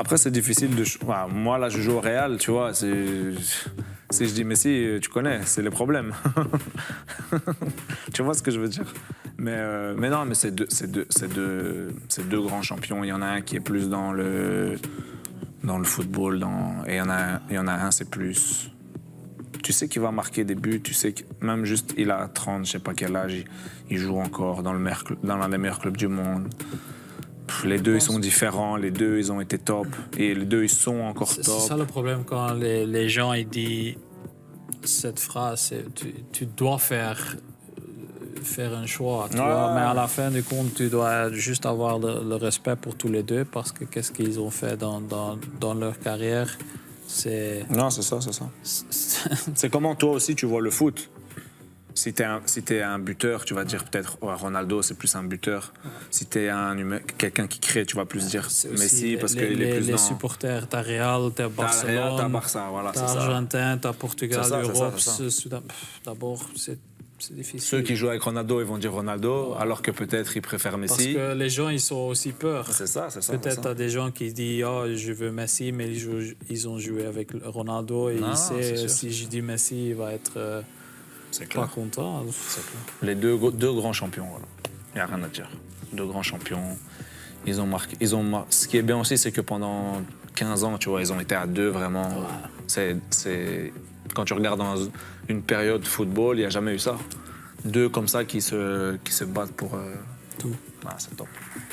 Après, c'est difficile de... moi, là, je joue au Real, tu vois. Si je dis Messi, tu connais, c'est les problèmes. Tu vois ce que je veux dire? Mais non, mais c'est deux grands champions. Il y en a un qui est plus dans le football, et il y en a un, c'est plus... Tu sais qu'il va marquer des buts, tu sais que même juste, il a 30, je sais pas quel âge, il joue encore dans l'un des meilleurs clubs du monde. Les deux, ils sont différents, les deux, ils ont été top, et les deux, ils sont encore top. C'est ça le problème quand les gens ils disent cette phrase, c'est tu dois faire un choix, tu vois, mais à la fin du compte, tu dois juste avoir le respect pour tous les deux parce que qu'est-ce qu'ils ont fait dans leur carrière, c'est... Non, c'est ça. C'est comment toi aussi tu vois le foot. Si t'es un buteur, tu vas dire peut-être Ronaldo, c'est plus un buteur. Si t'es quelqu'un qui crée, tu vas plus dire Messi parce qu'il est plus dans... Les supporters, t'as Real, t'as Barcelone, t'as Barça, voilà, t'as Argentin, t'as Portugal, Europe, Soudan. D'abord, c'est difficile. Ceux qui jouent avec Ronaldo, ils vont dire Ronaldo, alors que peut-être ils préfèrent Messi. Parce que les gens, ils sont aussi peur. C'est ça. Peut-être t'as des gens qui disent « Oh, je veux Messi », mais ils ont joué avec Ronaldo et ils savent si je dis Messi, il va être pas content. C'est clair. Les deux grands champions, voilà. Il n'y a rien à dire. Deux grands champions. Ils ont marqué. Ce qui est bien aussi, c'est que pendant 15 ans, tu vois, ils ont été à deux vraiment. Ouais. Quand tu regardes dans une période football, il n'y a jamais eu ça. Deux comme ça qui se battent pour... tout. Ah, c'est top.